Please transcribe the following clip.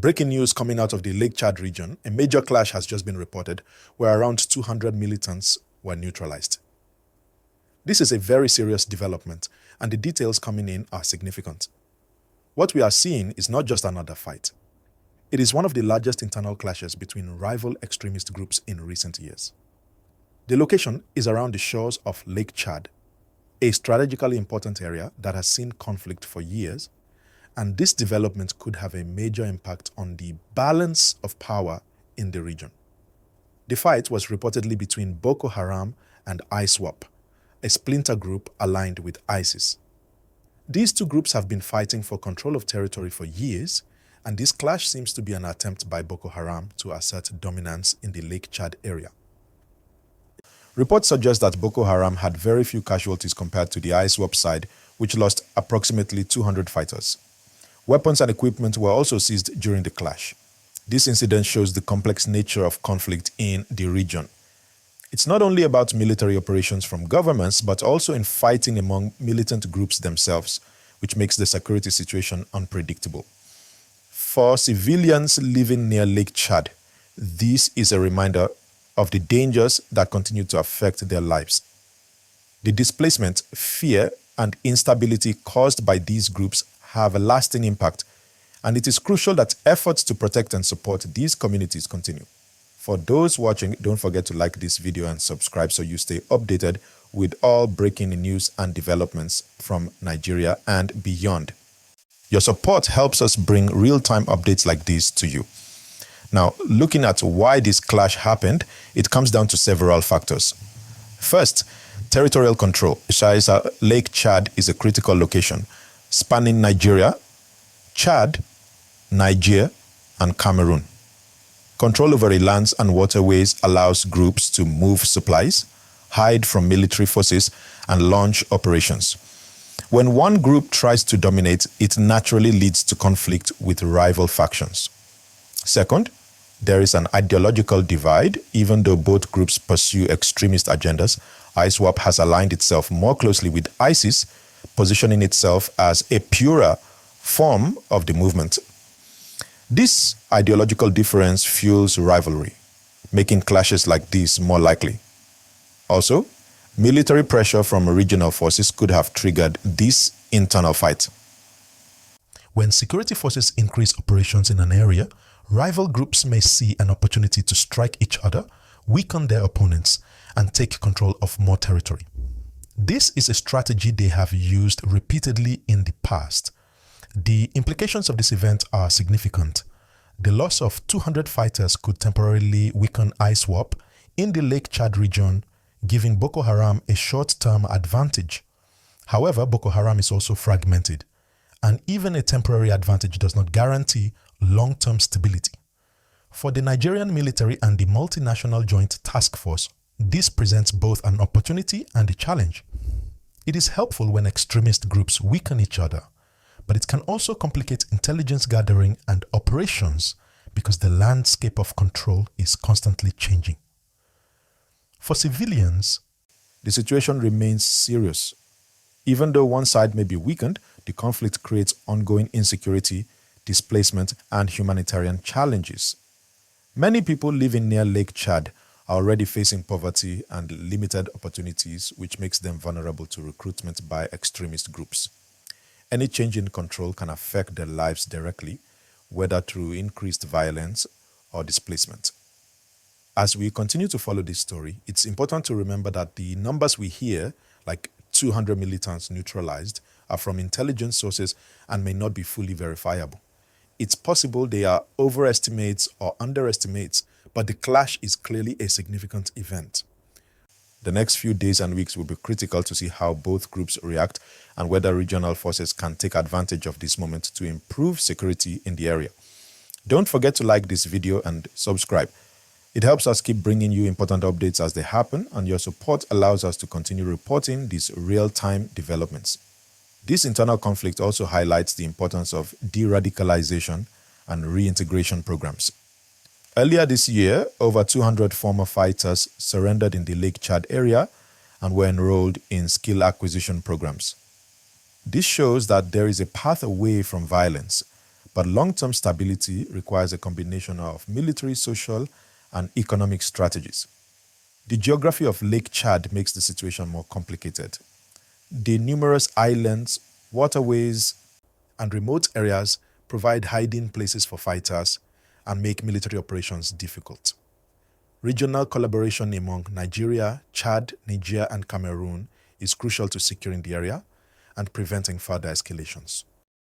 Breaking news coming out of the Lake Chad region, a major clash has just been reported where around 200 militants were neutralized. This is a very serious development, and the details coming in are significant. What we are seeing is not just another fight. It is one of the largest internal clashes between rival extremist groups in recent years. The location is around the shores of Lake Chad, a strategically important area that has seen conflict for years, and this development could have a major impact on the balance of power in the region. The fight was reportedly between Boko Haram and ISWAP, a splinter group aligned with ISIS. These two groups have been fighting for control of territory for years, and this clash seems to be an attempt by Boko Haram to assert dominance in the Lake Chad area. Reports suggest that Boko Haram had very few casualties compared to the ISWAP side, which lost approximately 200 fighters. Weapons and equipment were also seized during the clash. This incident shows the complex nature of conflict in the region. It's not only about military operations from governments, but also in fighting among militant groups themselves, which makes the security situation unpredictable. For civilians living near Lake Chad, this is a reminder of the dangers that continue to affect their lives. The displacement, fear, and instability caused by these groups have a lasting impact, and it is crucial that efforts to protect and support these communities continue. For those watching, don't forget to like this video and subscribe so you stay updated with all breaking news and developments from Nigeria and beyond. Your support helps us bring real-time updates like this to you. Now, looking at why this clash happened, it comes down to several factors. First, territorial control. Lake Chad is a critical location spanning Nigeria, Chad, Niger, and Cameroon. Control over the lands and waterways allows groups to move supplies, hide from military forces, and launch operations. When one group tries to dominate, it naturally leads to conflict with rival factions. Second, there is an ideological divide. Even though both groups pursue extremist agendas, ISWAP has aligned itself more closely with ISIS, positioning itself as a purer form of the movement. This ideological difference fuels rivalry, making clashes like this more likely. Also, military pressure from regional forces could have triggered this internal fight. When security forces increase operations in an area, rival groups may see an opportunity to strike each other, weaken their opponents, and take control of more territory. This is a strategy they have used repeatedly in the past. The implications of this event are significant. The loss of 200 fighters could temporarily weaken ISWAP in the Lake Chad region, giving Boko Haram a short-term advantage. However, Boko Haram is also fragmented, and even a temporary advantage does not guarantee long-term stability. For the Nigerian military and the multinational joint task force, this presents both an opportunity and a challenge. It is helpful when extremist groups weaken each other, but it can also complicate intelligence gathering and operations because the landscape of control is constantly changing. For civilians, the situation remains serious. Even though one side may be weakened, the conflict creates ongoing insecurity, displacement, and humanitarian challenges. Many people living near Lake Chad are already facing poverty and limited opportunities, which makes them vulnerable to recruitment by extremist groups. Any change in control can affect their lives directly, whether through increased violence or displacement. As we continue to follow this story, it's important to remember that the numbers we hear, like 200 militants neutralized, are from intelligence sources and may not be fully verifiable. It's possible they are overestimates or underestimates, but the clash is clearly a significant event. The next few days and weeks will be critical to see how both groups react and whether regional forces can take advantage of this moment to improve security in the area. Don't forget to like this video and subscribe. It helps us keep bringing you important updates as they happen, and your support allows us to continue reporting these real-time developments. This internal conflict also highlights the importance of de-radicalization and reintegration programs. Earlier this year, over 200 former fighters surrendered in the Lake Chad area and were enrolled in skill acquisition programs. This shows that there is a path away from violence, But long-term stability requires a combination of military, social, and economic strategies. The geography of Lake Chad makes the situation more complicated. The numerous islands, waterways, and remote areas provide hiding places for fighters and make military operations difficult. Regional collaboration among Nigeria, Chad, Niger, and Cameroon is crucial to securing the area and preventing further escalations.